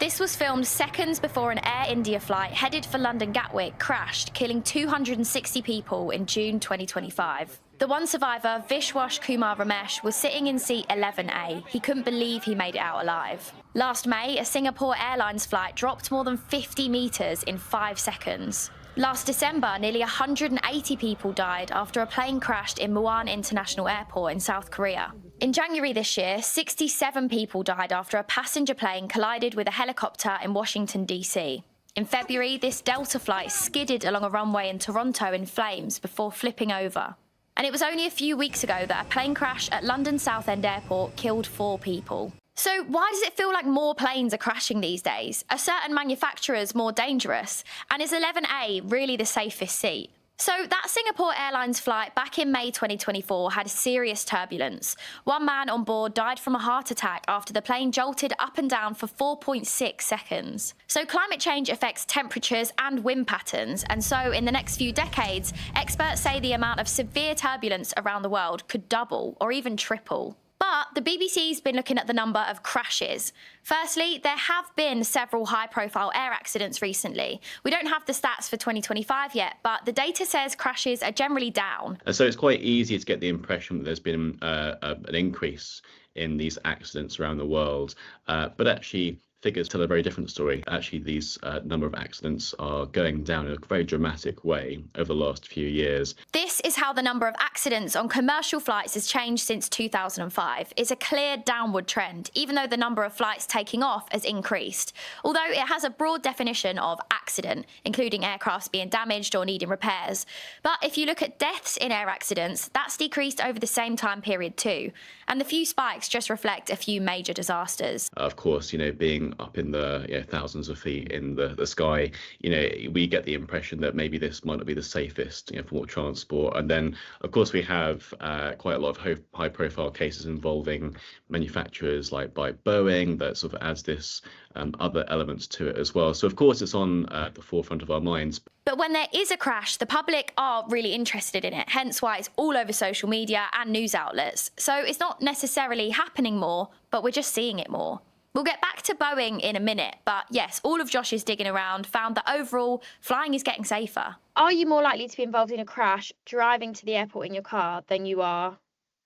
This was filmed seconds before an Air India flight headed for London Gatwick crashed, killing 260 people in June 2025. The one survivor, Vishwash Kumar Ramesh, was sitting in seat 11A. He couldn't believe he made it out alive. Last May, a Singapore Airlines flight dropped more than 50 metres in 5 seconds. Last December, nearly 180 people died after a plane crashed in Muan International Airport in South Korea. In January this year, 67 people died after a passenger plane collided with a helicopter in Washington, DC. In February, this Delta flight skidded along a runway in Toronto in flames before flipping over. And it was only a few weeks ago that a plane crash at London Southend Airport killed 4 people. So why does it feel like more planes are crashing these days? Are certain manufacturers more dangerous? And is 11A really the safest seat? So that Singapore Airlines flight back in May 2024 had serious turbulence. One man on board died from a heart attack after the plane jolted up and down for 4.6 seconds. So climate change affects temperatures and wind patterns, and so in the next few decades, experts say the amount of severe turbulence around the world could double or even triple. But the BBC's been looking at the number of crashes. Firstly, there have been several high-profile air accidents recently. We don't have the stats for 2025 yet, but the data says crashes are generally down. So it's quite easy to get the impression that there's been an increase in these accidents around the world, but actually figures tell a very different story. Actually, these number of accidents are going down in a very dramatic way over the last few years. This is how the number of accidents on commercial flights has changed since 2005. It's a clear downward trend, even though the number of flights taking off has increased. Although it has a broad definition of accident, including aircrafts being damaged or needing repairs. But if you look at deaths in air accidents, that's decreased over the same time period too. And the few spikes just reflect a few major disasters. Of course, being up in the thousands of feet in the sky, we get the impression that maybe this might not be the safest form of transport. And then of course we have quite a lot of high profile cases involving manufacturers like Boeing that sort of adds this other elements to it as well. So of course it's on the forefront of our minds. But when there is a crash, the public are really interested in it, hence why it's all over social media and news outlets. So it's not necessarily happening more, but we're just seeing it more. We'll get back to Boeing in a minute, but yes, all of Josh's digging around found that overall, flying is getting safer. Are you more likely to be involved in a crash driving to the airport in your car than you are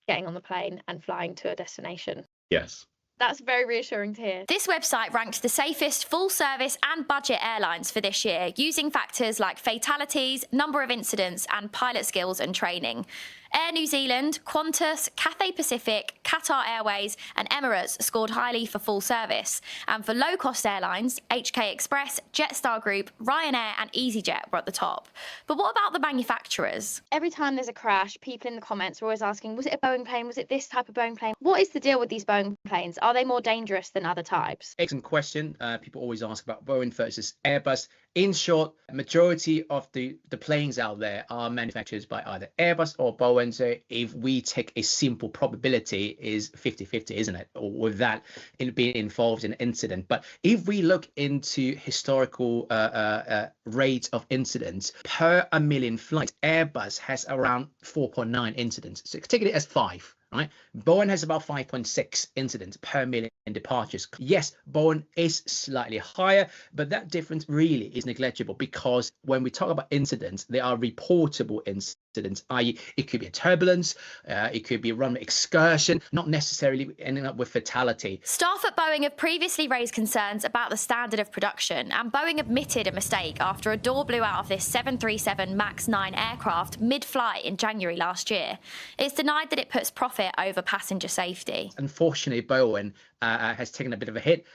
getting on the plane and flying to a destination? Yes. That's very reassuring to hear. This website ranked the safest full-service and budget airlines for this year, using factors like fatalities, number of incidents, and pilot skills and training. Air New Zealand, Qantas, Cathay Pacific, Qatar Airways and Emirates scored highly for full service. And for low-cost airlines, HK Express, Jetstar Group, Ryanair and EasyJet were at the top. But what about the manufacturers? Every time there's a crash, people in the comments are always asking, was it a Boeing plane? Was it this type of Boeing plane? What is the deal with these Boeing planes? Are they more dangerous than other types? Excellent question. People always ask about Boeing versus Airbus. In short, majority of the planes out there are manufactured by either Airbus or Boeing. So if we take a simple probability is 50-50, isn't it? Or with that in being involved in an incident. But if we look into historical rates of incidents per a million flights, Airbus has around 4.9 incidents. So take it as 5. Right, Boeing has about 5.6 incidents per million departures. Yes, Boeing is slightly higher, but that difference really is negligible because when we talk about incidents, they are reportable incidents, i.e. it could be a turbulence, it could be a runway excursion, not necessarily ending up with fatality. Staff at Boeing have previously raised concerns about the standard of production, and Boeing admitted a mistake after a door blew out of this 737 MAX 9 aircraft mid-flight in January last year. It's denied that it puts profit over passenger safety. Unfortunately, Boeing has taken a bit of a hit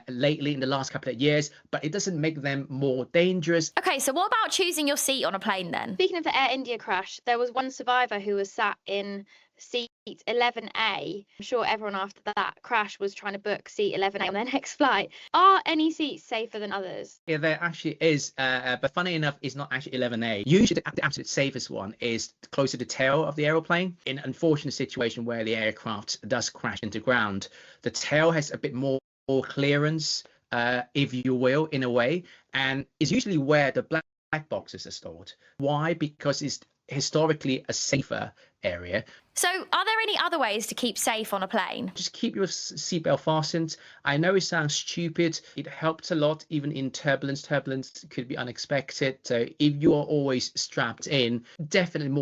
lately in the last couple of years, but it doesn't make them more dangerous. Okay, so what about choosing your seat on a plane then? Speaking of the Air India crash, there was one survivor who was sat in seat 11A. I'm sure everyone after that crash was trying to book seat 11A on their next flight. Are any seats safer than others? Yeah, there actually is, but funny enough, it's not actually 11A. Usually the absolute safest one is closer to the tail of the aeroplane. In an unfortunate situation where the aircraft does crash into ground, the tail has a bit more clearance, if you will, in a way, and is usually where the black boxes are stored. Why? Because it's historically a safer area. So, are there any other ways to keep safe on a plane? Just keep your seatbelt fastened. I know it sounds stupid. It helps a lot, even in turbulence. Turbulence could be unexpected. So if you are always strapped in, definitely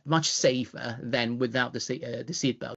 much safer than without the seatbelt.